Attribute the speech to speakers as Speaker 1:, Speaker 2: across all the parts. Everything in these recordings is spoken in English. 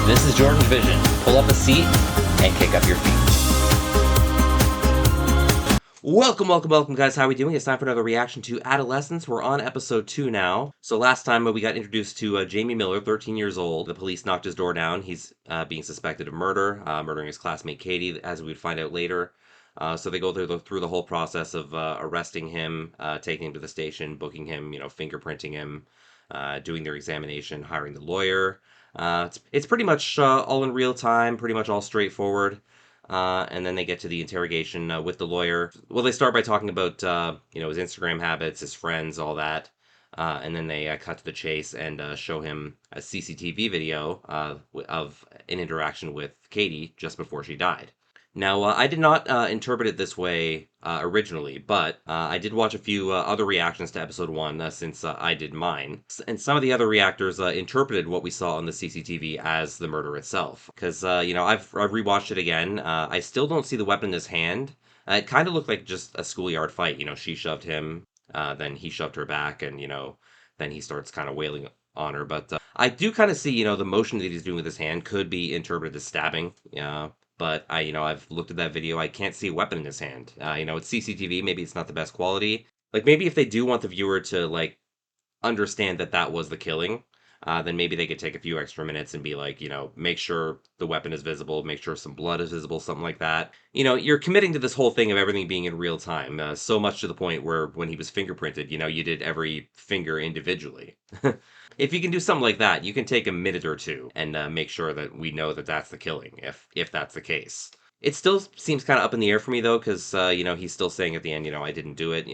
Speaker 1: This is JordangeVision. Pull up a seat and kick up your feet. Welcome, guys. How are we doing? It's time for another reaction to Adolescence. We're on episode 2 now. So last time we got introduced to Jamie Miller, 13 years old. The police knocked his door down. He's being suspected of murder, murdering his classmate Katie, as we'd find out later. So they go through the whole process of arresting him, taking him to the station, booking him, fingerprinting him, doing their examination, hiring the lawyer. It's pretty much all in real time, pretty much all straightforward. And then they get to the interrogation with the lawyer. Well, they start by talking about, his Instagram habits, his friends, all that. And then they cut to the chase and show him a CCTV video of an interaction with Katie just before she died. Now, I did not interpret it this way originally, but I did watch a few other reactions to episode 1 since I did mine. And some of the other reactors interpreted what we saw on the CCTV as the murder itself. Because, I've rewatched it again. I still don't see the weapon in his hand. It kind of looked like just a schoolyard fight. She shoved him, then he shoved her back, and, then he starts kind of wailing on her. But I do kind of see, the motion that he's doing with his hand could be interpreted as stabbing. But I've looked at that video. I can't see a weapon in his hand. It's CCTV. Maybe it's not the best quality. Like, maybe if they do want the viewer to, understand that that was the killing, then maybe they could take a few extra minutes and be like, make sure the weapon is visible, make sure some blood is visible, something like that. You're committing to this whole thing of everything being in real time, so much to the point where when he was fingerprinted, you did every finger individually. If you can do something like that, you can take a minute or two and make sure that we know that that's the killing, if that's the case. It still seems kind of up in the air for me, though, because, he's still saying at the end, I didn't do it,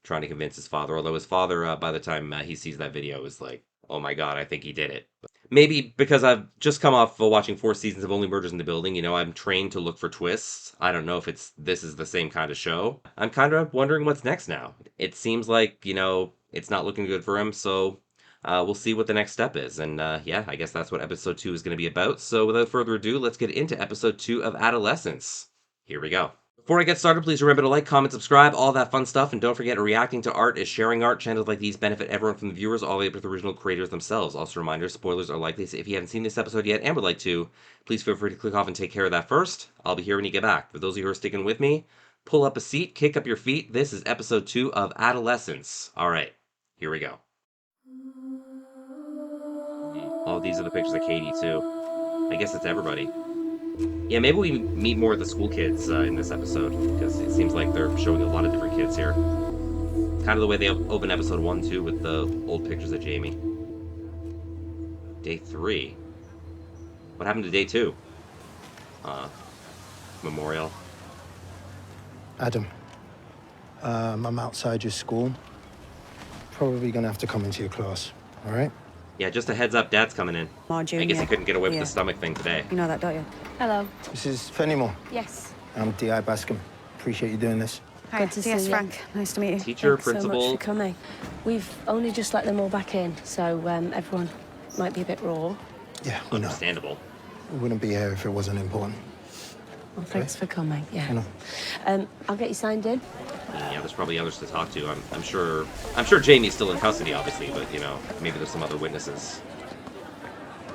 Speaker 1: trying to convince his father, although his father, by the time he sees that video, is like, oh my god, I think he did it. Maybe because I've just come off watching 4 seasons of Only Murders in the Building, I'm trained to look for twists. I don't know if this is the same kind of show. I'm kind of wondering what's next now. It seems like, it's not looking good for him, so we'll see what the next step is. And yeah, I guess that's what episode 2 is going to be about. So without further ado, let's get into episode 2 of Adolescence. Here we go. Before I get started, please remember to like, comment, subscribe, all that fun stuff, and don't forget, reacting to art is sharing art. Channels like these benefit everyone from the viewers all the way up to the original creators themselves. Also, reminder, spoilers are likely, so if you haven't seen this episode yet and would like to, please feel free to click off and take care of that first. I'll be here when you get back. For those of you who are sticking with me, pull up a seat, kick up your feet. This is episode 2 of Adolescence. Alright, here we go. Oh, these are the pictures of Katie, too. I guess it's everybody. Yeah, maybe we meet more of the school kids in this episode, because it seems like they're showing a lot of different kids here. Kind of the way they open episode 1, too, with the old pictures of Jamie. Day 3. What happened to day 2? Memorial.
Speaker 2: Adam, I'm outside your school. Probably gonna have to come into your class, all right?
Speaker 1: Yeah, just a heads up, Dad's coming in.
Speaker 3: I
Speaker 1: guess he couldn't get away with the stomach thing today.
Speaker 3: You know that, don't you? Hello.
Speaker 2: This is Fenimore.
Speaker 3: Yes.
Speaker 2: I'm D.I. Bascombe. Appreciate you doing this.
Speaker 3: Hi,
Speaker 4: Good to see you.
Speaker 3: Frank. Nice to meet you.
Speaker 1: Teacher,
Speaker 4: Thanks
Speaker 1: principal.
Speaker 4: so much for coming. We've only just let them all back in, so everyone might be a bit raw.
Speaker 2: Yeah, we know.
Speaker 1: Understandable.
Speaker 2: We wouldn't be here if it wasn't important.
Speaker 4: Well, thanks for coming. Yeah.
Speaker 2: I know.
Speaker 4: I'll get you signed in.
Speaker 1: Yeah, there's probably others to talk to. I'm sure Jamie's still in custody, obviously, but maybe there's some other witnesses.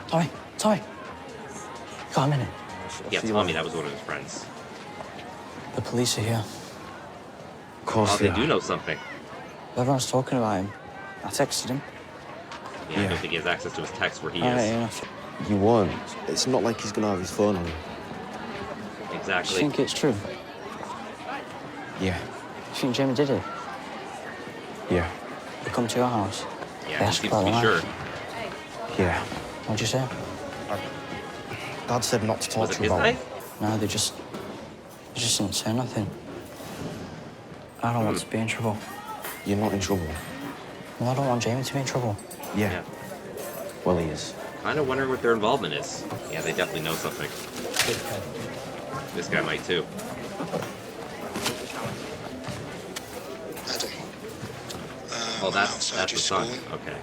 Speaker 5: Tommy. Got a minute.
Speaker 1: Yeah, Tommy, that was one of his friends.
Speaker 5: The police are here.
Speaker 2: Of course
Speaker 1: They do know something.
Speaker 5: Everyone's talking about him. I texted him.
Speaker 1: Yeah, I don't think he has access to his text where he is.
Speaker 5: Yeah.
Speaker 6: You won't. It's not like he's gonna have his phone on him.
Speaker 5: Do
Speaker 1: Exactly.
Speaker 5: you think it's true?
Speaker 6: Yeah.
Speaker 5: You think Jamie did it?
Speaker 6: Yeah.
Speaker 5: They come to your house?
Speaker 1: Yeah,
Speaker 5: They
Speaker 1: he
Speaker 5: asked
Speaker 1: seems to
Speaker 5: about
Speaker 1: be
Speaker 5: the
Speaker 1: sure.
Speaker 5: knife?
Speaker 6: Yeah.
Speaker 5: What'd you say?
Speaker 6: Dad said not to talk
Speaker 1: Was it
Speaker 6: to him
Speaker 1: his
Speaker 6: about it.
Speaker 1: knife?
Speaker 5: No, they just didn't say nothing. I don't want to be in trouble.
Speaker 6: You're not in trouble.
Speaker 5: Well, I don't want Jamie to be in trouble.
Speaker 6: Yeah. Well, he is.
Speaker 1: Kind of wondering what their involvement is. Yeah, they definitely know something. This guy might too.
Speaker 2: Adam.
Speaker 1: Oh,
Speaker 2: I'm
Speaker 1: that's
Speaker 2: outside
Speaker 1: the
Speaker 2: your
Speaker 1: son.
Speaker 2: school.
Speaker 1: Okay.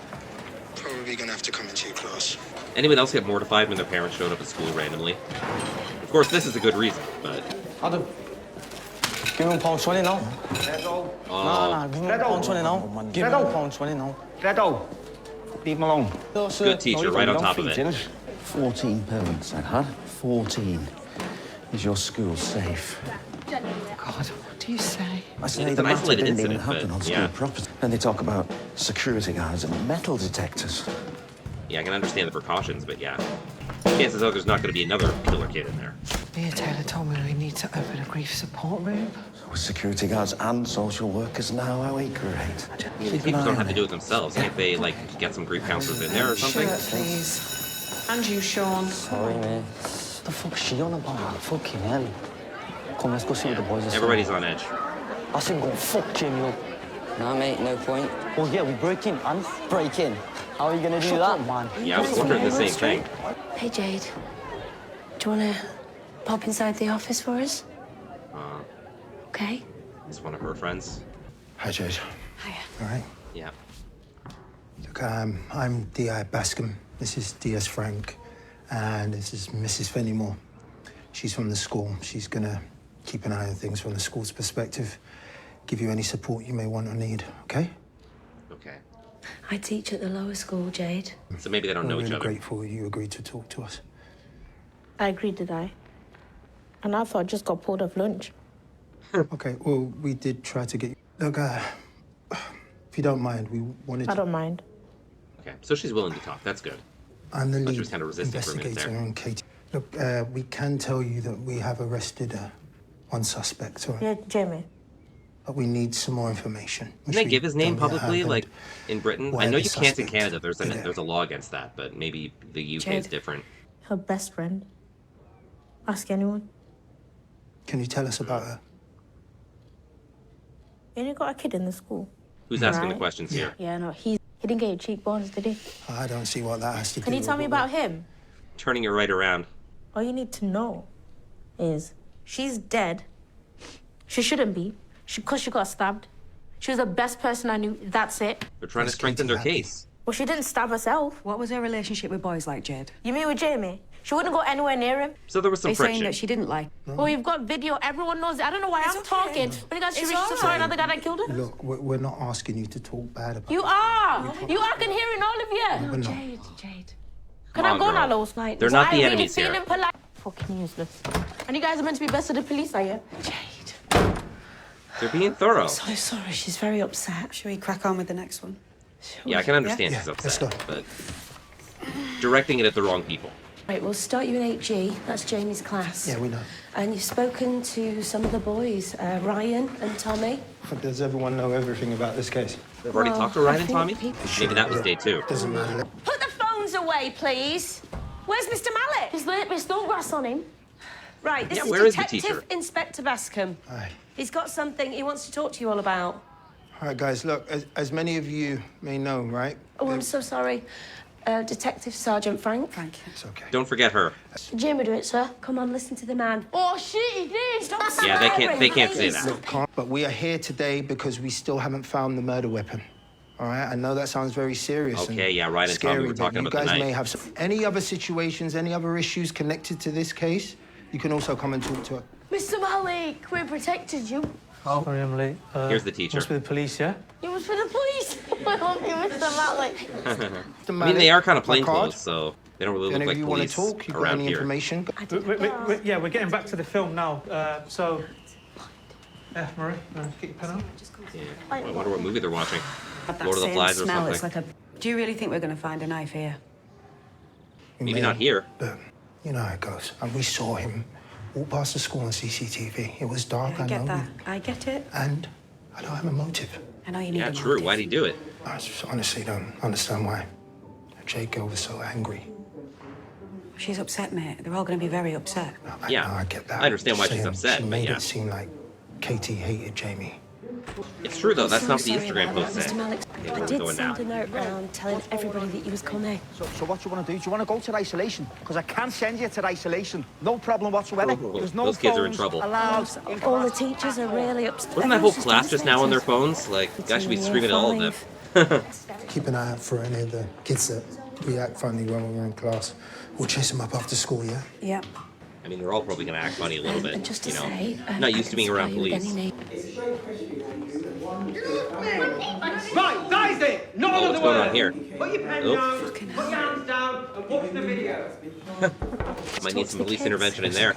Speaker 2: Probably gonna have to come into your class.
Speaker 1: Anyone else get mortified when their parents showed up at school randomly? Of course, this is a good reason, but...
Speaker 5: Adam, give me £1.20 now.
Speaker 1: Oh,
Speaker 5: No, give me £1.20 now. Give me £1.20 now.
Speaker 7: Gretel, leave him alone.
Speaker 5: No, sir.
Speaker 1: good teacher, right on top of it.
Speaker 7: 14 parents I had. 14. Is your school safe?
Speaker 8: God, what do you say?
Speaker 7: I say
Speaker 1: It's
Speaker 7: the
Speaker 1: an
Speaker 7: matter
Speaker 1: isolated
Speaker 7: didn't even
Speaker 1: incident,
Speaker 7: happen
Speaker 1: but
Speaker 7: on school
Speaker 1: yeah.
Speaker 7: property. And they talk about security guards and metal detectors.
Speaker 1: Yeah, I can understand the precautions, but yeah. Chances are there's not going to be another killer kid in there.
Speaker 8: Mia Taylor told me we need to open a grief support room.
Speaker 7: With security guards and social workers now, how great.
Speaker 1: These people don't have to do it themselves. Can't they, like, get some grief counselors in there or something?
Speaker 8: Shirt, please. And you, Sean.
Speaker 5: Sorry, mate. The fuck's she on about? Fucking hell. Come, let's go see what the boys are saying.
Speaker 1: Everybody's on edge.
Speaker 5: I said go fuck Jimmy up. Nah, mate, no point. Well, yeah, we break in, and break in. How are you gonna do that, man?
Speaker 1: Yeah, I was wondering the same thing.
Speaker 4: Hey, Jade. Do you want to pop inside the office for us? Okay.
Speaker 1: It's one of her friends.
Speaker 2: Hi, Jade.
Speaker 4: Hiya.
Speaker 2: All right.
Speaker 1: Yeah.
Speaker 2: Look, I'm D.I. Bascombe. This is D.S. Frank. And this is Mrs. Fenimore. She's from the school. She's gonna keep an eye on things from the school's perspective. Give you any support you may want or need, okay?
Speaker 1: Okay.
Speaker 4: I teach at the lower school, Jade.
Speaker 1: So maybe they don't know
Speaker 2: We're
Speaker 1: each
Speaker 2: really
Speaker 1: other.
Speaker 2: grateful you agreed to talk to us.
Speaker 9: I agreed, did I? And I thought I just got pulled off lunch.
Speaker 2: Okay, well, we did try to get you. Look, if you don't mind, we wanted
Speaker 9: I
Speaker 2: to...
Speaker 9: don't mind.
Speaker 1: Okay, so she's willing to talk. That's good.
Speaker 2: I'm the
Speaker 1: Thought she
Speaker 2: lead
Speaker 1: was kind of resisting for a minute
Speaker 2: investigator
Speaker 1: there.
Speaker 2: on Katie. Look, we can tell you that we have arrested one suspect, all right?
Speaker 9: Yeah, Jamie.
Speaker 2: But we need some more information.
Speaker 1: Can they give his name
Speaker 2: Don't yet
Speaker 1: publicly,
Speaker 2: have,
Speaker 1: like,
Speaker 2: and
Speaker 1: in Britain?
Speaker 2: why
Speaker 1: I know
Speaker 2: the
Speaker 1: you can't in
Speaker 2: suspect
Speaker 1: Canada.
Speaker 2: did it.
Speaker 1: There's a law against that, but maybe the UK is
Speaker 9: Jade.
Speaker 1: different.
Speaker 9: Her best friend. Ask anyone.
Speaker 2: Can you tell us about her?
Speaker 9: You only got a kid in the school.
Speaker 1: Who's asking the
Speaker 9: Right.
Speaker 1: questions here?
Speaker 9: Yeah, no, he didn't get your cheekbones, did he?
Speaker 2: I don't see what that has to do
Speaker 9: Can you
Speaker 2: with
Speaker 9: tell me
Speaker 2: what
Speaker 9: about him?
Speaker 1: Turning it right around.
Speaker 9: All you need to know is she's dead. She shouldn't be. Because she got stabbed. She was the best person I knew. That's it.
Speaker 1: They're trying to
Speaker 2: Is
Speaker 1: strengthen
Speaker 2: Katie
Speaker 1: their
Speaker 2: happy?
Speaker 1: case.
Speaker 9: Well, she didn't stab herself.
Speaker 3: What was her relationship with boys like, Jade?
Speaker 9: You mean with Jamie? She wouldn't go anywhere near him.
Speaker 1: So there was some
Speaker 3: Are you saying
Speaker 1: friction.
Speaker 3: that she didn't like?
Speaker 9: Well, you've got video. Everyone knows it. I don't know why I'm talking. When you guys should reach to saw another guy that killed her.
Speaker 2: Look, we're not asking you to talk bad about
Speaker 9: You are. You are. I can hear it in all of you.
Speaker 2: We're not.
Speaker 4: Jade.
Speaker 9: Can
Speaker 1: Come
Speaker 9: I
Speaker 1: on,
Speaker 9: go
Speaker 1: girl.
Speaker 9: now, Lois? Like,
Speaker 1: They're not the
Speaker 9: I
Speaker 1: enemies
Speaker 9: really
Speaker 1: here.
Speaker 9: feeling polite. Fucking useless. And you guys are meant to be best of the police, are you?
Speaker 4: Jade.
Speaker 1: They're being thorough.
Speaker 4: So sorry. She's very upset.
Speaker 3: Should we crack on with the next one?
Speaker 1: Yeah, I can understand
Speaker 2: Yeah,
Speaker 1: she's
Speaker 2: let's
Speaker 1: upset,
Speaker 2: go.
Speaker 1: but directing it at the wrong people.
Speaker 4: Right, we'll start you in 8G. That's Jamie's class.
Speaker 2: Yeah, we know.
Speaker 4: And you've spoken to some of the boys, Ryan and Tommy.
Speaker 2: Does everyone know everything about this case?
Speaker 1: They've already
Speaker 4: Well,
Speaker 1: talked to Ryan
Speaker 4: I
Speaker 1: and
Speaker 4: think
Speaker 1: Tommy?
Speaker 4: people
Speaker 1: Maybe that was day two.
Speaker 2: Doesn't matter.
Speaker 9: Put the phones away, please. Where's Mr. Mallet? There's no grass on him.
Speaker 4: Right, this
Speaker 1: Yeah,
Speaker 4: is
Speaker 1: where is the
Speaker 4: Detective
Speaker 1: teacher?
Speaker 4: Inspector Bascombe.
Speaker 2: Aye.
Speaker 4: He's got something he wants to talk to you all about.
Speaker 2: All right, guys, look, as many of you may know, right?
Speaker 4: Oh, I'm so sorry. Detective Sergeant Frank.
Speaker 2: It's okay.
Speaker 1: Don't forget her.
Speaker 4: Jamie, do it, sir. Come on, listen to the man. Oh, shit, he did. Stop
Speaker 1: Yeah, they can't say that.
Speaker 2: Look, but we are here today because we still haven't found the murder weapon. All right, I know that sounds very serious.
Speaker 1: Okay,
Speaker 2: and
Speaker 1: yeah, Ryan and
Speaker 2: scary,
Speaker 1: Tommy were
Speaker 2: but
Speaker 1: talking
Speaker 2: you
Speaker 1: about the
Speaker 2: guys
Speaker 1: knife.
Speaker 2: may have some, any other situations, any other issues connected to this case. You can also come and talk to us.
Speaker 9: Mr. Malik, we protected you.
Speaker 10: Oh. Sorry, I'm late.
Speaker 1: Here's the teacher.
Speaker 10: Must be the police, yeah?
Speaker 9: It was for the police. I love you, Mr. Malik.
Speaker 1: I mean, they are kind of
Speaker 2: My
Speaker 1: plainclothes,
Speaker 2: card.
Speaker 1: so they don't really
Speaker 2: Any
Speaker 1: look
Speaker 2: of
Speaker 1: like
Speaker 2: you want
Speaker 1: police
Speaker 2: to talk? You got
Speaker 1: around
Speaker 2: any
Speaker 1: here.
Speaker 2: information?
Speaker 10: Yeah, we're getting back to the film now. So, Marie, get your pen out.
Speaker 1: Yeah. I wonder what movie they're watching.
Speaker 3: That
Speaker 1: Lord of the
Speaker 3: same
Speaker 1: Flies or
Speaker 3: smell,
Speaker 1: something.
Speaker 3: it's like a... Do you really think we're going to find a knife here?
Speaker 1: Maybe not here.
Speaker 2: But you know how it goes. And we saw him walk past the school on CCTV. It was dark,
Speaker 3: I get
Speaker 2: know.
Speaker 3: that. I get it.
Speaker 2: And I don't have a motive.
Speaker 3: I know you need
Speaker 1: Yeah,
Speaker 3: a
Speaker 1: true.
Speaker 3: motive.
Speaker 1: Why'd he do it?
Speaker 2: I just honestly don't understand why Jake girl was so angry.
Speaker 3: She's upset, mate. They're all going to be very upset.
Speaker 1: Yeah,
Speaker 2: I get that.
Speaker 1: I understand why
Speaker 2: Just
Speaker 1: she's
Speaker 2: saying,
Speaker 1: upset,
Speaker 2: She
Speaker 1: but
Speaker 2: made
Speaker 1: yeah.
Speaker 2: it seem like Katie hated Jamie.
Speaker 1: It's true, though. That's not what the
Speaker 4: Sorry
Speaker 1: Instagram
Speaker 4: about
Speaker 1: post
Speaker 4: that,
Speaker 1: said.
Speaker 4: Mr. Malik.
Speaker 1: They
Speaker 4: I
Speaker 1: were
Speaker 4: did
Speaker 1: going now.
Speaker 4: send a note round telling everybody that you was coming.
Speaker 11: So what you want to do? Do you want to go to isolation? Because I can send you to isolation. No problem whatsoever. There's no
Speaker 1: Those kids are in
Speaker 11: phones
Speaker 1: trouble.
Speaker 11: allowed in
Speaker 4: All the
Speaker 11: class
Speaker 4: teachers are really upset.
Speaker 1: Wasn't that whole
Speaker 4: Everyone's
Speaker 1: class just now on their
Speaker 4: devastated.
Speaker 1: phones? Like, guys should be
Speaker 4: Between year
Speaker 1: screaming at all of them.
Speaker 2: Keep an eye out for any of the kids that react funny when we're in class. We'll chase them up after school, yeah?
Speaker 3: Yeah.
Speaker 1: I mean, they're all probably going to act funny a little bit.
Speaker 4: And just to
Speaker 1: you know,
Speaker 4: say,
Speaker 1: not
Speaker 4: I
Speaker 1: used to
Speaker 4: can
Speaker 1: being around
Speaker 4: supply you with
Speaker 1: police.
Speaker 4: any
Speaker 12: Right, that is it. Not
Speaker 1: Oh,
Speaker 12: another
Speaker 1: what's going
Speaker 12: word.
Speaker 1: on here?
Speaker 12: Put your pen
Speaker 1: Oh.
Speaker 12: down. Put your hands down. And
Speaker 1: Might need some police intervention in there.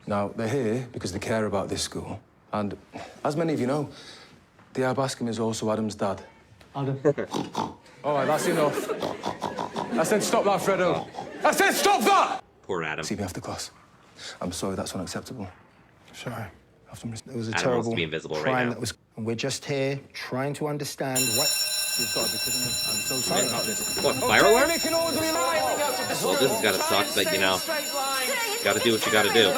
Speaker 12: Now, they're here because they care about this school. And as many of you know, D.I. Bascombe is also Adam's dad.
Speaker 10: Adam.
Speaker 12: All right, that's enough. I said stop that, Fredo. I said stop that!
Speaker 1: Poor Adam.
Speaker 12: See me after class. I'm sorry, that's unacceptable.
Speaker 2: Sorry. It was a
Speaker 1: Adam
Speaker 2: terrible
Speaker 1: wants to be invisible right
Speaker 2: crime
Speaker 1: now.
Speaker 2: that was. We're just here trying to understand what.
Speaker 12: You've got to be kidding me. I'm so sorry about this.
Speaker 1: What, fire alarm? Well, this has got to suck, but you know, got to do what you got to do.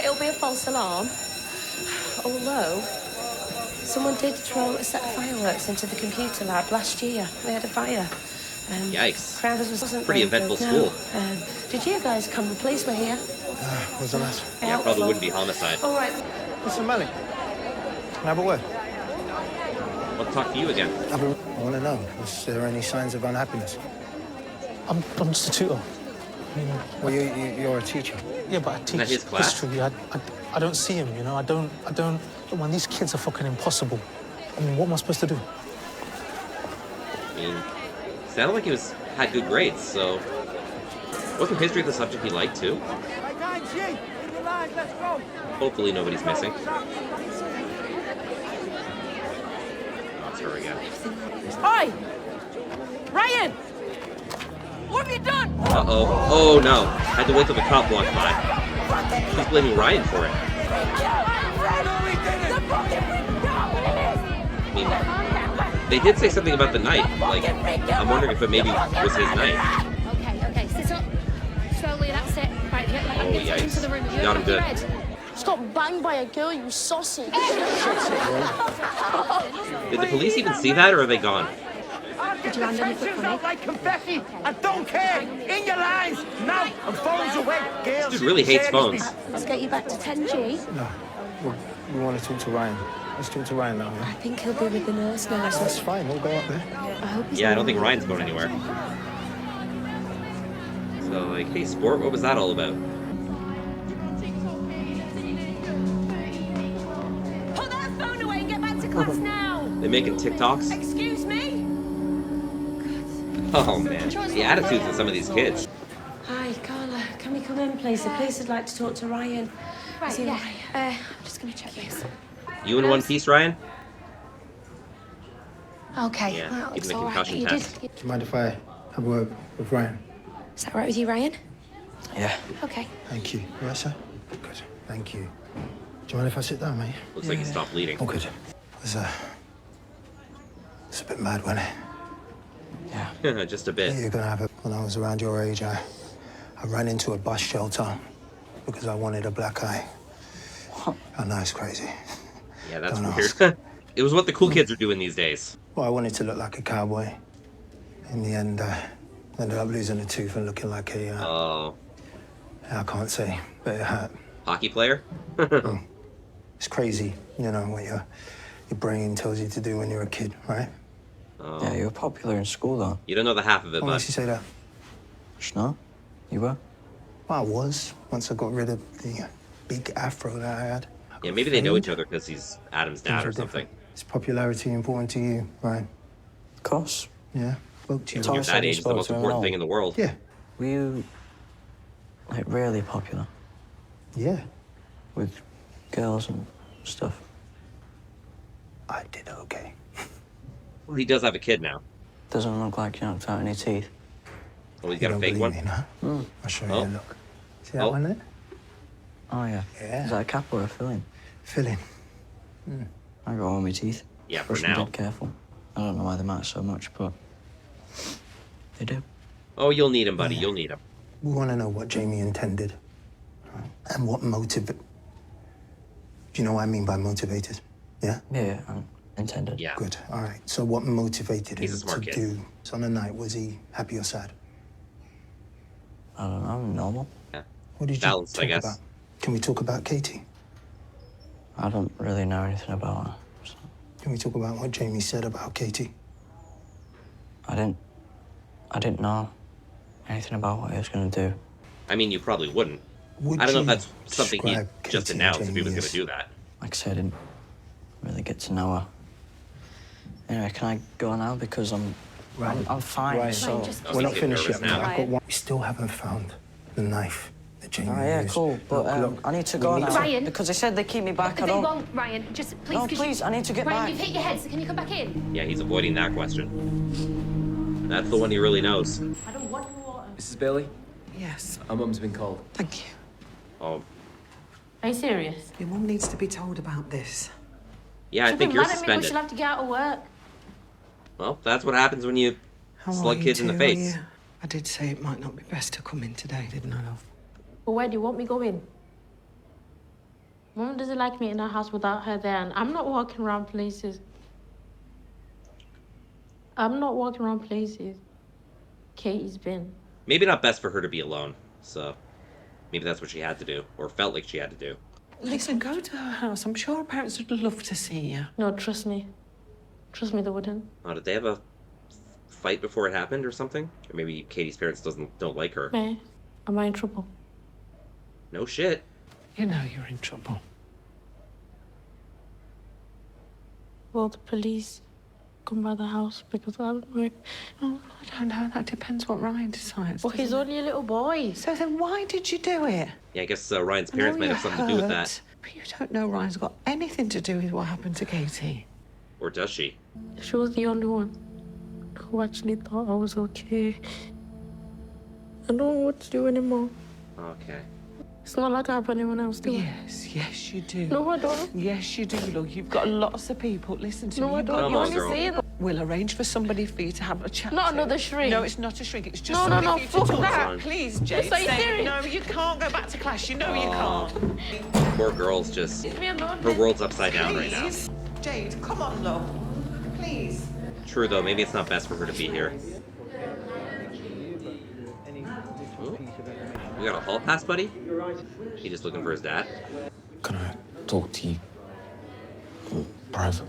Speaker 4: It'll be a false alarm. Although, someone did throw a set of fireworks into the computer lab last year. We had a fire.
Speaker 1: Yikes.
Speaker 4: Crowd wasn't
Speaker 1: Pretty
Speaker 4: very
Speaker 1: eventful
Speaker 4: good, no.
Speaker 1: school.
Speaker 4: Did you guys come? The police were here.
Speaker 2: Wasn't that?
Speaker 1: Yeah, probably wouldn't be homicide.
Speaker 4: All right.
Speaker 2: Listen, Malik. Can I have a word?
Speaker 1: I'll talk to you again.
Speaker 2: I want to know, is there any signs of unhappiness?
Speaker 10: I'm just a tutor.
Speaker 2: Well, you're a teacher.
Speaker 10: Yeah, but I teach
Speaker 1: that his class?
Speaker 10: history. I don't see him, you know. I don't. When these kids are fucking impossible, I mean, what am I supposed to do?
Speaker 1: I mean, sounded like he had good grades, so... Wasn't history the subject he liked, too? Hopefully nobody's missing. Oh, it's her again.
Speaker 9: Oi! Ryan! What have you done?
Speaker 1: Uh-oh. Oh, no. Had to wait till the cop walked by. She's blaming Ryan for it. I mean, they did say something about the knife. Like, I'm wondering if it maybe was his knife.
Speaker 9: Okay, sit up. Slowly, that's it. Right,
Speaker 1: Oh,
Speaker 9: get into the room.
Speaker 1: yikes. Got him good.
Speaker 9: Just got banged by a girl, you sausage.
Speaker 1: Did the police even see that, or are they gone?
Speaker 9: Did you hand in the foot for me?
Speaker 11: Like confetti. I don't care. In your lines. Now. And phones away. Girls.
Speaker 1: This dude really hates phones.
Speaker 9: Let's get you back to 10G.
Speaker 2: No. We want to talk to Ryan. Let's talk to Ryan now.
Speaker 4: I think he'll be with the nurse now.
Speaker 2: That's fine. We'll go up there.
Speaker 4: I hope he's
Speaker 1: Yeah, I don't
Speaker 4: all
Speaker 1: think
Speaker 4: right.
Speaker 1: Ryan's going anywhere. So, like, hey, sport, what was that all about?
Speaker 9: Put that phone away and get back to class now.
Speaker 1: They making TikToks?
Speaker 9: Excuse me?
Speaker 1: Oh, man. The attitudes of some of these kids.
Speaker 4: Hi, Carla. Can we come in, please? The police would like to talk to Ryan.
Speaker 9: Right,
Speaker 4: Is he
Speaker 9: yeah.
Speaker 4: all right?
Speaker 9: I'm just going to check this.
Speaker 1: You in one piece, Ryan?
Speaker 9: Okay,
Speaker 1: Yeah,
Speaker 9: well,
Speaker 1: give
Speaker 9: looks
Speaker 1: him a
Speaker 9: all right.
Speaker 1: concussion
Speaker 9: You
Speaker 1: test.
Speaker 2: Do you mind if I have a word with Ryan?
Speaker 9: Is that right with you, Ryan?
Speaker 5: Yeah.
Speaker 9: Okay.
Speaker 2: Thank you. Yes, sir? Good. Thank you. Do you mind if I sit down, mate?
Speaker 1: Looks like he stopped bleeding.
Speaker 2: Oh, good. It's a bit mad, wasn't it?
Speaker 1: Just a bit.
Speaker 2: You're gonna have it. When I was around your age, I ran into a bus shelter because I wanted a black eye. I know it's crazy.
Speaker 1: Yeah, that's
Speaker 2: Don't
Speaker 1: weird. It was what the cool kids are doing these days.
Speaker 2: Well, I wanted to look like a cowboy. In the end, I ended up losing a tooth and looking like a...
Speaker 1: Oh.
Speaker 2: I can't say, but it hurt.
Speaker 1: Hockey player?
Speaker 2: It's crazy, you know, what your brain tells you to do when you're a kid, right?
Speaker 1: Oh.
Speaker 5: Yeah, you were popular in school, though.
Speaker 1: You don't know the half of it,
Speaker 2: What
Speaker 1: bud.
Speaker 2: makes you say that?
Speaker 5: No? You were?
Speaker 2: Well, I was, once I got rid of the big afro that I had.
Speaker 1: Yeah, maybe they know each other because he's Adam's dad or something.
Speaker 2: Is popularity important to you, right?
Speaker 5: Of course.
Speaker 2: Yeah? Spoke to you.
Speaker 1: When you're that age, it's the most important thing in the world.
Speaker 2: Yeah.
Speaker 5: Were you, like, really popular?
Speaker 2: Yeah.
Speaker 5: With girls and stuff?
Speaker 2: I did okay.
Speaker 1: Well, he does have a kid now.
Speaker 5: Doesn't look like you knocked out any teeth.
Speaker 1: Well, he's
Speaker 2: You
Speaker 1: got a
Speaker 2: don't
Speaker 1: fake
Speaker 2: believe
Speaker 1: one.
Speaker 2: me, huh? I'll show you. Look. See that one there?
Speaker 5: Oh, yeah.
Speaker 2: Yeah.
Speaker 5: Is that a cap or a filling?
Speaker 2: Filling.
Speaker 5: I got all my teeth.
Speaker 1: Yeah, for
Speaker 5: Brush them
Speaker 1: now.
Speaker 5: dead careful. I don't know why they matter so much, but they do.
Speaker 1: Oh, you'll need him, buddy. You'll need him.
Speaker 2: We want to know what Jamie intended. And what motive... Do you know what I mean by motivated? Yeah?
Speaker 5: Yeah, intended.
Speaker 1: Yeah.
Speaker 2: Good. All right. So what motivated
Speaker 1: He's a
Speaker 2: him
Speaker 1: smart
Speaker 2: to
Speaker 1: kid.
Speaker 2: do... So on the night, was he happy or sad?
Speaker 5: I don't know, normal.
Speaker 1: Yeah.
Speaker 2: What did you
Speaker 1: Balanced,
Speaker 2: talk
Speaker 1: I guess.
Speaker 2: about? Can we talk about Katie?
Speaker 5: I don't really know anything about her. So.
Speaker 2: Can we talk about what Jamie said about Katie?
Speaker 5: I didn't know anything about what he was going to do.
Speaker 1: I mean, you probably wouldn't.
Speaker 2: Would
Speaker 1: I don't know if
Speaker 2: you
Speaker 1: that's something he
Speaker 2: describe
Speaker 1: just
Speaker 2: Katie
Speaker 1: announced
Speaker 2: and
Speaker 1: if he was
Speaker 2: Jamie
Speaker 1: going to do that.
Speaker 5: Like I said, I didn't really get to know her. Anyway, can I go now? Because I'm
Speaker 2: Right.
Speaker 5: I'm fine.
Speaker 2: Right.
Speaker 5: So
Speaker 2: We're not finished yet.
Speaker 1: now.
Speaker 2: I've got one. We still haven't found the knife that Jamie
Speaker 5: yeah,
Speaker 2: used.
Speaker 5: cool. But
Speaker 2: Look,
Speaker 5: I need to go now.
Speaker 4: Ryan.
Speaker 5: Because they said they keep me back. I
Speaker 4: They
Speaker 5: don't.
Speaker 4: won't, Ryan. Just please.
Speaker 5: No, please. I need to get
Speaker 4: Ryan,
Speaker 5: back.
Speaker 4: you've hit your head, so can you come back in?
Speaker 1: Yeah, he's avoiding that question. That's the one he really knows.
Speaker 9: I don't want water.
Speaker 13: Mrs. Bailey,
Speaker 8: Yes.
Speaker 13: our mum's been called.
Speaker 8: Thank you.
Speaker 1: Oh,
Speaker 9: Are you serious?
Speaker 8: Your mum needs to be told about this.
Speaker 1: yeah, I
Speaker 9: She'll
Speaker 1: think
Speaker 9: be
Speaker 1: you're
Speaker 9: mad at me, but
Speaker 1: suspended.
Speaker 9: she'll have to get out of work.
Speaker 1: Well, that's what happens when you
Speaker 8: How
Speaker 1: slug
Speaker 8: are you
Speaker 1: kids in the
Speaker 8: two?
Speaker 1: face.
Speaker 8: Are you? I did say it might not be best to come in today, didn't I, love?
Speaker 9: But where do you want me going? Mum doesn't like me in her house without her there, and I'm not walking around places. I'm not walking around places Katie's been.
Speaker 1: Maybe not best for her to be alone, so maybe that's what she had to do, or felt like she had to do.
Speaker 8: Listen, go to her house. I'm sure her parents would love to see you.
Speaker 9: No, trust me. Trust me, they wouldn't.
Speaker 1: Oh, did they have a fight before it happened or something? Or maybe Katie's parents don't like her.
Speaker 9: May, am I in trouble?
Speaker 1: No shit.
Speaker 8: You know you're in trouble.
Speaker 9: Will the police come by the house because I haven't worked?
Speaker 8: Oh, I don't know. That depends what Ryan decides.
Speaker 9: Well, he's
Speaker 8: doesn't
Speaker 9: only a little boy.
Speaker 8: it? So then why did you do it?
Speaker 1: Yeah, I guess Ryan's
Speaker 8: I
Speaker 1: parents
Speaker 8: know
Speaker 1: might have
Speaker 8: you're
Speaker 1: something to do with
Speaker 8: hurt,
Speaker 1: that.
Speaker 8: But you don't know Ryan's got anything to do with what happened to Katie.
Speaker 1: Or does she?
Speaker 9: She was the only one who actually thought I was okay. I don't know what to do anymore.
Speaker 1: Okay.
Speaker 9: It's not like I have anyone else, do I?
Speaker 8: Yes, you do.
Speaker 9: No, I don't.
Speaker 8: Yes, you do. Look, you've got lots of people. Listen to me.
Speaker 9: No, I
Speaker 8: You've got
Speaker 9: don't. You
Speaker 1: Come on,
Speaker 9: only
Speaker 1: girl.
Speaker 9: say that.
Speaker 8: We'll arrange for somebody for you to have a chat.
Speaker 9: Not
Speaker 8: to.
Speaker 9: another shrink.
Speaker 8: No, it's not a shrink. It's just
Speaker 9: No,
Speaker 8: somebody
Speaker 9: no,
Speaker 8: for you
Speaker 9: fuck
Speaker 8: to talk
Speaker 9: that.
Speaker 8: to. Please, Jade.
Speaker 9: Are you
Speaker 8: say-
Speaker 9: serious?
Speaker 8: No, you can't go back to class. You know you can't.
Speaker 1: Poor girl's just...
Speaker 9: Leave me alone.
Speaker 1: Her world's upside down right now.
Speaker 8: Please. Jade, come on, love. Please.
Speaker 1: True, though, maybe it's not best for her to be here. Ooh. We got a hall pass, buddy? He just looking for his dad?
Speaker 6: Can I talk to you private?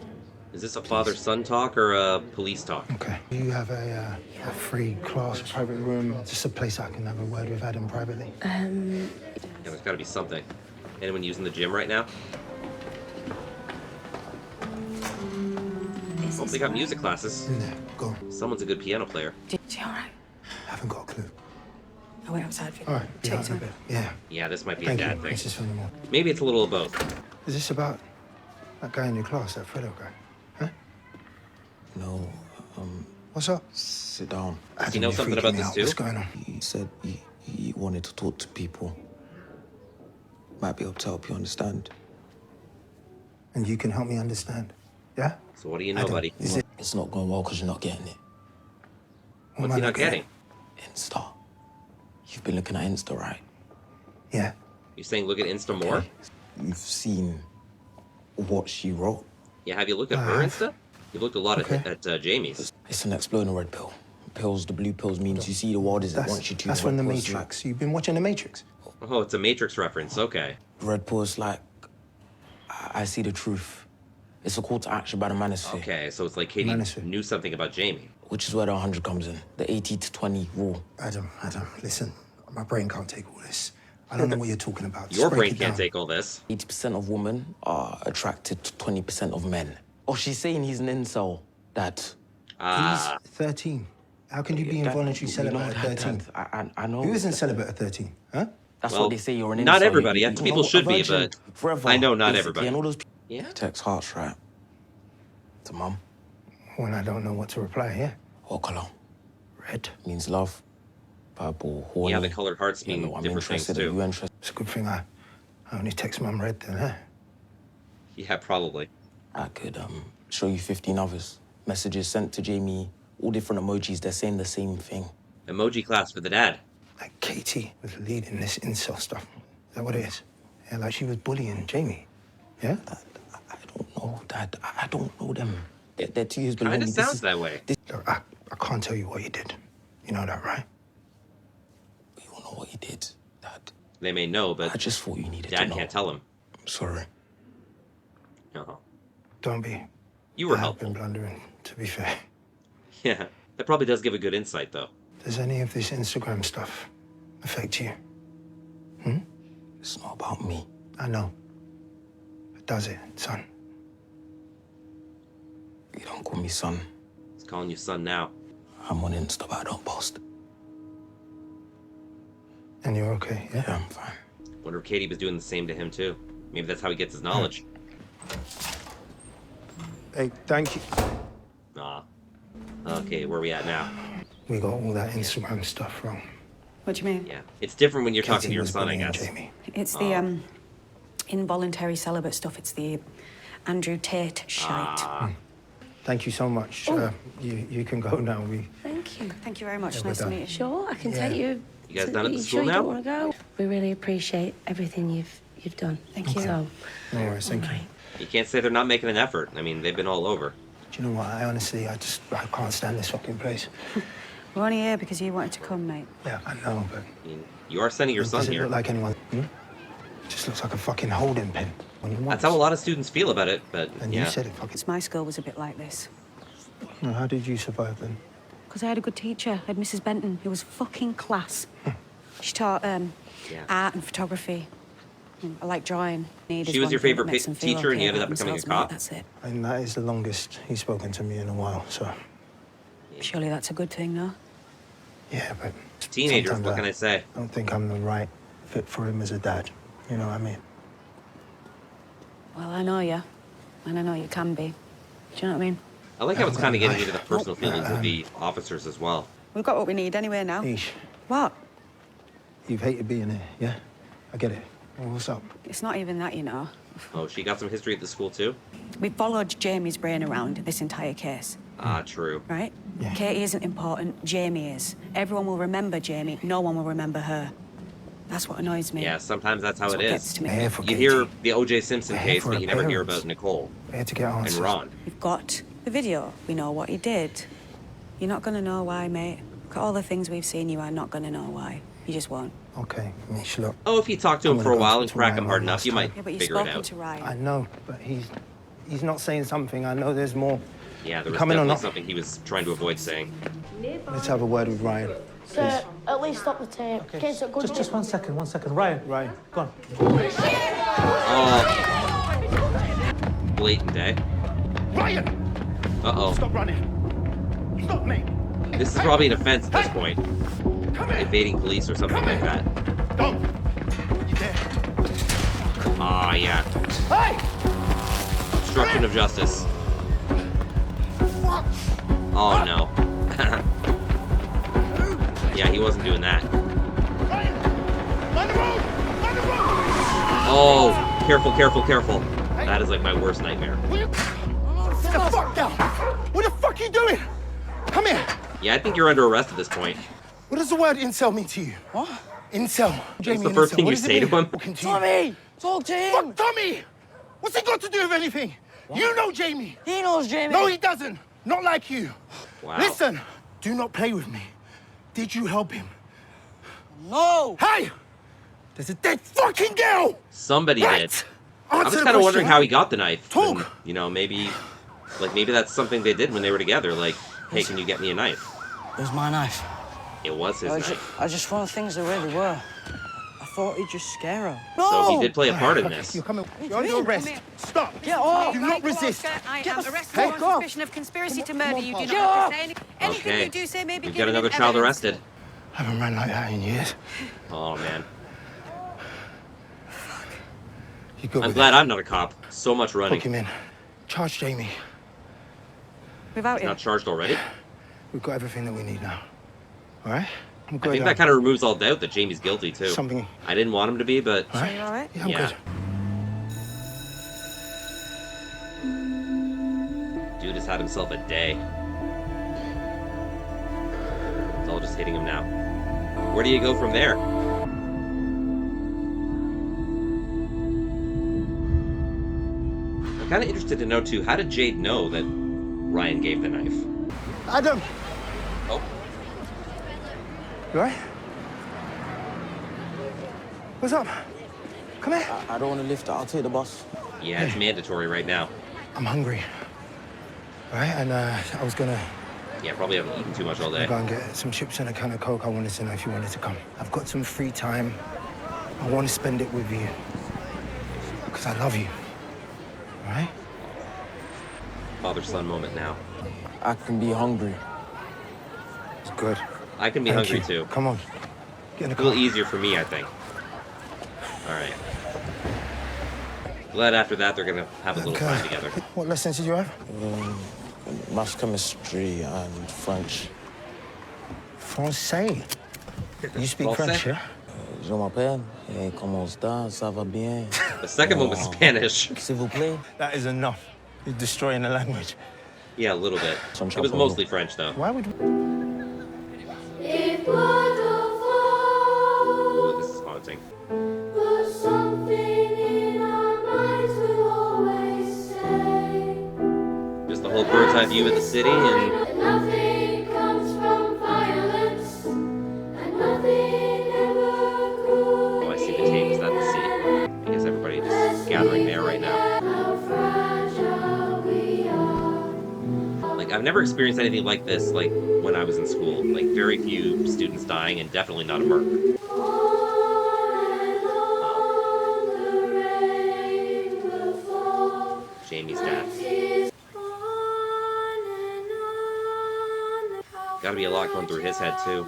Speaker 1: Is this a father-son talk or a police talk?
Speaker 2: Okay. You have a free class, private room, just a place I can have a word with Adam privately.
Speaker 1: Yeah, there's gotta be something. Anyone using the gym right now? Oh, they got music classes.
Speaker 2: In there, go.
Speaker 1: Someone's a good piano player.
Speaker 3: Is she all right?
Speaker 2: Haven't got a clue.
Speaker 3: I'll wait outside for you.
Speaker 2: All right, be
Speaker 3: Take
Speaker 2: out in a
Speaker 3: time.
Speaker 2: bit. Yeah.
Speaker 1: Yeah, this might be
Speaker 2: Thank
Speaker 1: a
Speaker 2: you,
Speaker 1: dad thing.
Speaker 2: Mrs. Fenimore.
Speaker 1: Maybe it's a little of both.
Speaker 2: Is this about that guy in your class, that fellow guy? Huh?
Speaker 6: No,
Speaker 2: What's up?
Speaker 6: sit down.
Speaker 1: Does he know
Speaker 2: You're
Speaker 1: something
Speaker 2: freaking
Speaker 1: about
Speaker 2: me
Speaker 1: this
Speaker 2: out.
Speaker 1: too?
Speaker 2: What's going on?
Speaker 6: He said he wanted to talk to people. Might be able to help you understand.
Speaker 2: And you can help me understand. Yeah?
Speaker 1: So what do you know,
Speaker 2: Adam,
Speaker 1: buddy?
Speaker 2: is it?
Speaker 6: It's not going well because you're not getting it.
Speaker 2: What am
Speaker 1: What's
Speaker 2: I
Speaker 1: he not getting?
Speaker 6: Insta. You've been looking at Insta, right?
Speaker 2: Yeah.
Speaker 1: You saying look at Insta more?
Speaker 6: Okay. You've seen what she wrote.
Speaker 1: Yeah, have you looked at her Insta? You've looked a lot at Jamie's.
Speaker 6: It's an exploding red pill. Pills, the blue pills means you see the world as it wants you to.
Speaker 2: That's
Speaker 6: red
Speaker 2: from The
Speaker 6: pills
Speaker 2: Matrix. You've been watching The Matrix?
Speaker 1: Oh, it's a Matrix reference. Okay.
Speaker 6: Like, red pills like, I see the truth. It's a call to action by the manosphere.
Speaker 1: Okay, so it's like Katie knew something about Jamie.
Speaker 6: Which is where the 100 comes in. The 80 to 20 rule.
Speaker 2: Adam, listen. My brain can't take all this. I don't know what you're talking about. Just
Speaker 1: Your
Speaker 2: break
Speaker 1: brain
Speaker 2: it
Speaker 1: can't
Speaker 2: down.
Speaker 1: take all this.
Speaker 6: 80% of women are attracted to 20% of men. Oh, she's saying he's an incel, Dad.
Speaker 1: Ah.
Speaker 2: He's 13. How can you be involuntary celibate at 13?
Speaker 6: I know.
Speaker 2: Who isn't celibate at 13? Huh?
Speaker 6: That's
Speaker 1: Well,
Speaker 6: what they say, you're an incel.
Speaker 1: not everybody.
Speaker 6: You-
Speaker 1: People should be,
Speaker 6: virgin
Speaker 1: but
Speaker 6: forever,
Speaker 1: I know not
Speaker 6: basically,
Speaker 1: everybody.
Speaker 6: And all those
Speaker 1: Yeah.
Speaker 6: text hearts, right? To mum.
Speaker 2: When I don't know what to reply, yeah?
Speaker 6: What colour?
Speaker 2: Red.
Speaker 6: Means love. Purple, horny.
Speaker 1: Yeah, the colored hearts mean
Speaker 6: Yellow, I'm
Speaker 1: different things
Speaker 6: interested. Are
Speaker 1: too.
Speaker 6: you interested?
Speaker 2: It's a good thing I only text Mum red then, huh?
Speaker 1: Yeah, probably.
Speaker 6: I could show you 15 others. Messages sent to Jamie, all different emojis, they're saying the same thing.
Speaker 1: Emoji class for the dad.
Speaker 2: Like Katie was leading this incel stuff. Is that what it is? Yeah, like she was bullying Jamie. Yeah?
Speaker 6: I don't know, Dad. I don't know them. They're 2 years below me.
Speaker 1: Kinda
Speaker 6: This
Speaker 1: sounds
Speaker 6: is-
Speaker 1: that way.
Speaker 2: Look, I can't tell you what you did. You know that, right?
Speaker 6: You don't know what you did, Dad.
Speaker 1: They may know, but
Speaker 6: I just thought you needed to
Speaker 1: dad
Speaker 6: know.
Speaker 1: can't tell him.
Speaker 6: I'm sorry.
Speaker 1: No.
Speaker 2: Don't be.
Speaker 1: You were
Speaker 2: I have
Speaker 1: helpful.
Speaker 2: been blundering, to be fair.
Speaker 1: Yeah. That probably does give a good insight, though.
Speaker 2: Does any of this Instagram stuff affect you?
Speaker 6: It's not about me.
Speaker 2: I know. But does it, son?
Speaker 6: You don't call me son.
Speaker 1: He's calling you son now.
Speaker 6: I'm on Insta, but I don't post.
Speaker 2: And you're okay, yeah?
Speaker 6: Yeah, I'm fine.
Speaker 1: Wonder if Katie was doing the same to him too. Maybe that's how he gets his knowledge.
Speaker 2: Hey, thank you.
Speaker 1: Nah. Okay, where are we at now?
Speaker 2: We got all that Instagram stuff wrong.
Speaker 3: What do you mean?
Speaker 1: Yeah. It's different when you're talking to
Speaker 2: Katie
Speaker 1: your
Speaker 2: was
Speaker 1: son, I
Speaker 2: bullying
Speaker 1: guess.
Speaker 2: Jamie.
Speaker 3: It's the involuntary celibate stuff. It's the Andrew Tate shite.
Speaker 2: Thank you so much. You can go now.
Speaker 3: Thank you. Thank you very much.
Speaker 2: Yeah, we're
Speaker 3: Nice to
Speaker 2: done.
Speaker 3: meet you.
Speaker 4: Sure, I can
Speaker 2: Yeah.
Speaker 4: take you.
Speaker 1: You guys done at the
Speaker 4: You
Speaker 1: school
Speaker 4: sure
Speaker 1: now?
Speaker 4: you don't want to go? We really appreciate everything you've done.
Speaker 3: Thank you.
Speaker 4: So,
Speaker 2: No worries, thank you.
Speaker 1: You can't say they're not making an effort. I mean, they've been all over.
Speaker 2: Do you know what? I honestly, I can't stand this fucking place.
Speaker 3: We're only here because you wanted to come, mate.
Speaker 2: Yeah, I know, but...
Speaker 1: I mean, you are sending your son
Speaker 2: Does it
Speaker 1: here.
Speaker 2: look like anyone? It just looks like a fucking holding pen.
Speaker 1: That's how a lot of students feel about it, but
Speaker 2: And
Speaker 1: yeah.
Speaker 2: you said it fucking...
Speaker 3: My school was a bit like this.
Speaker 2: Well, how did you survive then?
Speaker 3: Because I had a good teacher. I had Mrs. Benton, who was fucking class. She taught art and photography. I like drawing.
Speaker 1: She was your favorite teacher and you ended up becoming a cop?
Speaker 3: That's it.
Speaker 2: And that is the longest he's spoken to me in a while, so...
Speaker 3: Surely that's a good thing, no?
Speaker 2: Yeah, but...
Speaker 1: Teenagers,
Speaker 2: sometimes
Speaker 1: what can I say?
Speaker 2: I don't think I'm the right fit for him as a dad. You know what I mean?
Speaker 3: Well, I know you. And I know you can be. Do you know what I mean?
Speaker 1: I like how it's kind of getting into the personal feelings of the officers as well.
Speaker 3: We've got what we need anyway now.
Speaker 2: Ish,
Speaker 3: What?
Speaker 2: you've hated being here, yeah? I get it. Well, what's up?
Speaker 3: It's not even that, you know.
Speaker 1: Oh, she got some history at the school too?
Speaker 3: We followed Jamie's brain around this entire case,
Speaker 1: Ah, true.
Speaker 3: right? Katie isn't important, Jamie is. Everyone will remember Jamie, no one will remember her. That's what annoys me.
Speaker 1: Yeah, sometimes that's how
Speaker 3: That's
Speaker 1: it
Speaker 3: what
Speaker 1: is.
Speaker 3: gets to me.
Speaker 2: They're for
Speaker 1: You
Speaker 2: Katie.
Speaker 1: hear the O.J. Simpson
Speaker 2: They're
Speaker 1: case,
Speaker 2: for
Speaker 1: but
Speaker 2: her
Speaker 1: you never hear
Speaker 2: parents.
Speaker 1: about Nicole
Speaker 2: They had to get
Speaker 1: and
Speaker 2: answers.
Speaker 1: Ron.
Speaker 3: We've got the video. We know what he did. You're not gonna know why, mate. Look at all the things we've seen. You are not gonna know why. You just won't.
Speaker 2: Okay, Mish, look.
Speaker 1: Oh, if you talk to
Speaker 2: I'm
Speaker 1: him for a
Speaker 2: gonna go
Speaker 1: while
Speaker 2: talk
Speaker 1: and
Speaker 2: to
Speaker 1: crack
Speaker 2: Ryan
Speaker 1: him hard
Speaker 2: one
Speaker 1: enough,
Speaker 2: last
Speaker 1: you might
Speaker 3: Yeah, but you've
Speaker 1: figure it
Speaker 3: spoken
Speaker 1: out.
Speaker 3: to Ryan.
Speaker 2: I know, but he's not saying something. I know there's more.
Speaker 1: Yeah, there was
Speaker 2: Coming or
Speaker 1: definitely
Speaker 2: not?
Speaker 1: something he was trying to avoid saying.
Speaker 2: Let's have a word with Ryan.
Speaker 9: Sir, at least stop the tape.
Speaker 10: Okay.
Speaker 9: Kids are good.
Speaker 10: Just 1 second, 1 second. Ryan.
Speaker 2: Ryan.
Speaker 10: Go on.
Speaker 1: Oh. Blatant, eh?
Speaker 11: Ryan!
Speaker 1: Uh-oh.
Speaker 11: Stop running. Stop me.
Speaker 1: This is probably an offense at this point.
Speaker 11: Come here.
Speaker 1: Evading police or something like that.
Speaker 11: Don't. You there?
Speaker 1: Ah, yeah.
Speaker 11: Hey!
Speaker 1: Obstruction of justice.
Speaker 11: What?
Speaker 1: Oh, no. Yeah, he wasn't doing that.
Speaker 11: Ryan! On the road! On the road!
Speaker 1: Oh, careful, careful, careful. That is like my worst nightmare.
Speaker 11: Will you... Sit the fuck down! What the fuck are you doing? Come here!
Speaker 1: Yeah, I think you're under arrest at this point.
Speaker 11: What does the word incel mean to you? What? Incel.
Speaker 1: That's the first thing you say to him?
Speaker 11: Tommy! Talk to him! Fuck Tommy! What's it got to do with anything? You know Jamie!
Speaker 5: He knows Jamie.
Speaker 11: No, he doesn't. Not like you.
Speaker 1: Wow.
Speaker 11: Listen, do not play with me. Did you help him?
Speaker 5: No!
Speaker 11: Hey! There's a dead fucking girl!
Speaker 1: Somebody
Speaker 11: Right.
Speaker 1: did. I was
Speaker 11: Answer the
Speaker 1: kind of wondering
Speaker 11: question.
Speaker 1: how he got the knife.
Speaker 11: Talk.
Speaker 1: And, you know, maybe that's something they did when they were together. Like, hey, can you get me a knife?
Speaker 5: It was my knife.
Speaker 1: It was his knife.
Speaker 5: I just wanted things the way they were. I thought he'd just scare her.
Speaker 1: So he did play a part in this.
Speaker 11: You're coming. You're under arrest. Stop.
Speaker 5: Get off!
Speaker 11: Do not resist.
Speaker 3: I
Speaker 5: Get
Speaker 3: am
Speaker 5: the
Speaker 3: arrested
Speaker 5: fuck
Speaker 3: on
Speaker 5: off.
Speaker 3: suspicion of conspiracy to murder. You do
Speaker 5: Get
Speaker 3: not have
Speaker 5: off.
Speaker 3: to say anything
Speaker 1: Okay.
Speaker 3: you do say may be
Speaker 1: We've got
Speaker 3: given
Speaker 1: another
Speaker 3: as
Speaker 1: child
Speaker 3: evidence.
Speaker 1: arrested.
Speaker 2: I haven't ran like that in years.
Speaker 1: Oh, man.
Speaker 2: You good
Speaker 1: I'm
Speaker 2: with
Speaker 1: glad
Speaker 2: it?
Speaker 1: I'm not a cop. So much running.
Speaker 2: Book him in. Charge Jamie.
Speaker 3: Without
Speaker 1: He's
Speaker 3: you.
Speaker 1: not charged already?
Speaker 2: We've got everything that we need now. All right? I'm
Speaker 1: I
Speaker 2: good.
Speaker 1: think that kind of removes all doubt that Jamie's guilty, too.
Speaker 2: Something.
Speaker 1: I didn't want him to be, but...
Speaker 2: All right?
Speaker 3: You all right?
Speaker 2: Yeah, I'm
Speaker 1: Yeah.
Speaker 2: good.
Speaker 1: Dude has had himself a day. It's all just hitting him now. Where do you go from there? I'm kind of interested to know, too, how did Jade know that Ryan gave the knife?
Speaker 2: Adam!
Speaker 1: Oh,
Speaker 2: You all right? What's up? Come here.
Speaker 6: I don't want to lift it. I'll take the bus.
Speaker 1: yeah, it's mandatory right now.
Speaker 2: I'm hungry. All right? And I was gonna
Speaker 1: Yeah, probably haven't eaten too much all day.
Speaker 2: go and get some chips and a can of Coke. I wanted to know if you wanted to come. I've got some free time. I want to spend it with you. Because I love you. All right?
Speaker 1: Father-son moment now.
Speaker 6: I can be hungry.
Speaker 2: good.
Speaker 1: I can be
Speaker 2: Thank
Speaker 1: hungry
Speaker 2: you.
Speaker 1: too.
Speaker 2: Come on. Get in the
Speaker 1: A little
Speaker 2: car.
Speaker 1: easier for me, I think. All right. Glad after that they're gonna have a little time together.
Speaker 2: What lessons did you have?
Speaker 6: Maths, chemistry, and French.
Speaker 2: Francais. You speak French, yeah?
Speaker 6: Je m'appelle, et comment ça va bien?
Speaker 1: The second one was Spanish.
Speaker 6: S'il vous plaît.
Speaker 2: That is enough. You're destroying the language.
Speaker 1: Yeah, a little bit. It was mostly French, though.
Speaker 2: Why would...
Speaker 1: Ooh, this is haunting. Just the whole bird's eye view of the city, and
Speaker 13: Nothing comes from violence, and nothing ever could.
Speaker 1: oh, I see the tape. Is that the seat? I guess everybody just gathering there right now.
Speaker 13: How fragile we are.
Speaker 1: Like, I've never experienced anything like this, like, when I was in school. Like, very few students dying, and definitely not a murder. Jamie's dad. Gotta be a lot going through his head, too.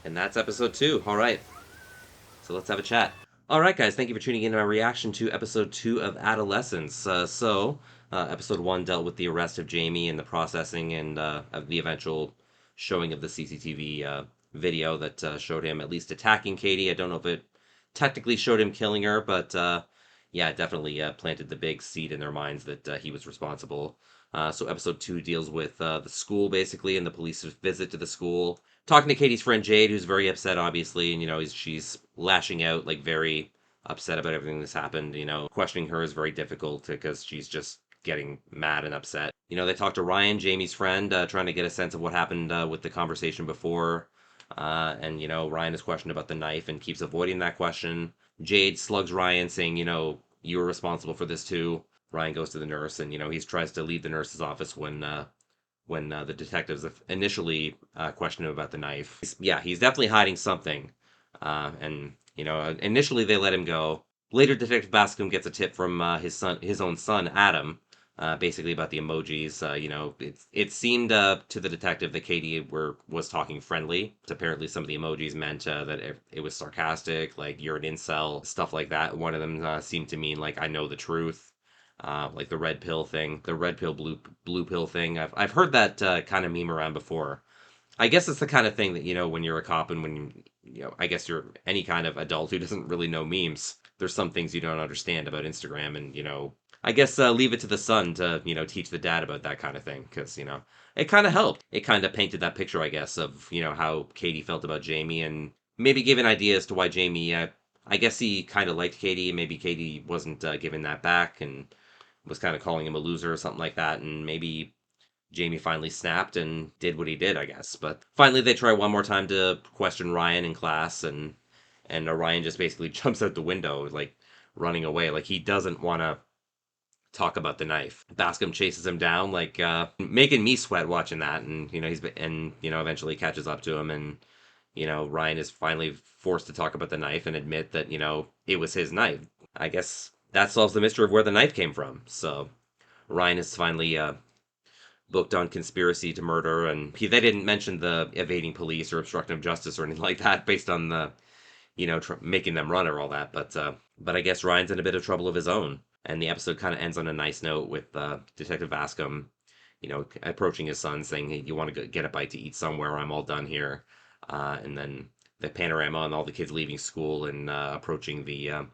Speaker 1: And that's episode 2. All right. So let's have a chat. All right, guys. Thank you for tuning in to my reaction to episode 2 of Adolescence. Episode 1 dealt with the arrest of Jamie and the processing and of the eventual showing of the CCTV video that showed him at least attacking Katie. I don't know if it technically showed him killing her, but yeah, it definitely planted the big seed in their minds that he was responsible. So episode 2 deals with the school, basically, and the police's visit to the school. Talking to Katie's friend Jade, who's very upset, obviously, and, you know, she's lashing out, like, very upset about everything that's happened. You know, questioning her is very difficult because she's just getting mad and upset. You know, they talk to Ryan, Jamie's friend, trying to get a sense of what happened with the conversation before. And, you know, Ryan is questioned about the knife and keeps avoiding that question. Jade slugs Ryan, saying, you know, you were responsible for this too. Ryan goes to the nurse, and, you know, he tries to leave the nurse's office when the detectives initially question him about the knife. He's definitely hiding something. And, you know, initially they let him go. Later, Detective Bascombe gets a tip from his own son, Adam, basically about the emojis. You know, it seemed to the detective that Katie was talking friendly. Apparently, some of the emojis meant that it was sarcastic, like, you're an incel, stuff like that. One of them seemed to mean, like, I know the truth. Like the red pill thing, the red pill, blue pill thing. I've heard that kind of meme around before. I guess it's the kind of thing that, you know, when you're a cop and when, you know, I guess you're any kind of adult who doesn't really know memes, there's some things you don't understand about Instagram, and, you know, I guess leave it to the son to, you know, teach the dad about that kind of thing, because, you know, it kind of helped. It kind of painted that picture, I guess, of, you know, how Katie felt about Jamie, and maybe gave an idea as to why Jamie, I guess he kind of liked Katie, and maybe Katie wasn't giving that back, and was kind of calling him a loser or something like that, and maybe Jamie finally snapped and did what he did, I guess. But finally they try one more time to question Ryan in class, and Ryan just basically jumps out the window, like, running away, like he doesn't want to talk about the knife. Bascombe chases him down, like, making me sweat watching that, and, you know, eventually catches up to him, and, you know, Ryan is finally forced to talk about the knife and admit that, you know, it was his knife. I guess that solves the mystery of where the knife came from. So Ryan is finally booked on conspiracy to murder, and they didn't mention the evading police or obstruction of justice or anything like that based on the, you know, making them run or all that. But I guess Ryan's in a bit of trouble of his own, and the episode kind of ends on a nice note with Detective Bascombe, you know, approaching his son, saying, hey, you want to get a bite to eat somewhere? I'm all done here. And then the panorama on all the kids leaving school and approaching the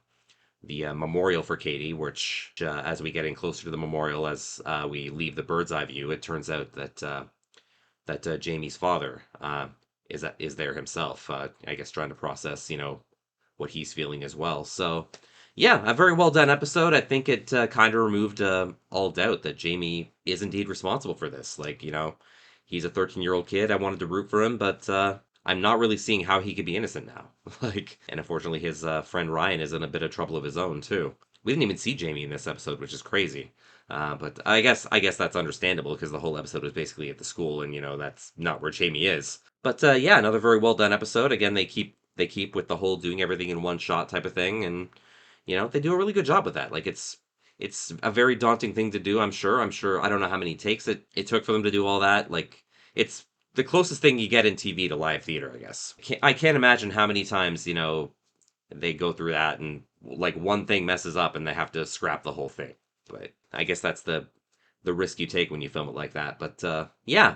Speaker 1: memorial for Katie, which, as we get in closer to the memorial, as we leave the bird's eye view, it turns out that Jamie's father is there himself. I guess trying to process, you know, what he's feeling as well. So, yeah, a very well done episode. I think it kind of removed all doubt that Jamie is indeed responsible for this. Like, you know, he's a 13-year-old kid. I wanted to root for him, but I'm not really seeing how he could be innocent now. Like, and unfortunately, his friend Ryan is in a bit of trouble of his own too. We didn't even see Jamie in this episode, which is crazy. But I guess that's understandable because the whole episode was basically at the school, and, you know, that's not where Jamie is. But yeah, another very well done episode. Again, they keep with the whole doing everything in one shot type of thing, and, you know, they do a really good job with that. Like, it's it's a very daunting thing to do, I'm sure. I don't know how many takes it took for them to do all that. Like, it's the closest thing you get in TV to live theater, I guess. I can't imagine how many times, you know, they go through that and, like, one thing messes up and they have to scrap the whole thing. But I guess that's the risk you take when you film it like that. But, yeah.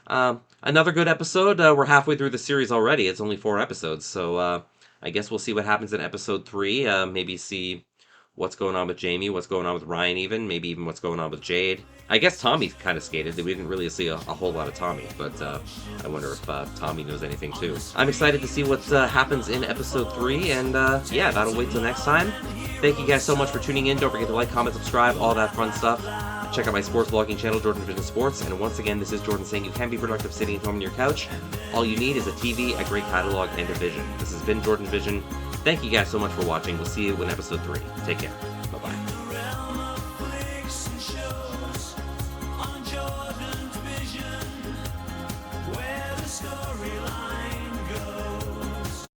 Speaker 1: Another good episode. We're halfway through the series already. It's only 4 episodes, so I guess we'll see what happens in episode 3. Maybe see what's going on with Jamie, what's going on with Ryan even, maybe even what's going on with Jade. I guess Tommy kind of skated. We didn't really see a whole lot of Tommy, but I wonder if Tommy knows anything too. I'm excited to see what happens in episode 3, and yeah, that'll wait till next time. Thank you guys so much for tuning in. Don't forget to like, comment, subscribe, all that fun stuff. Check out my sports vlogging channel, JordangeVision Sports. And once again, this is Jordan saying you can be productive sitting at home on your couch. All you need is a TV, a great catalog, and a vision. This has been JordangeVision. Thank you guys so much for watching. We'll see you in episode 3. Take care. Bye-bye.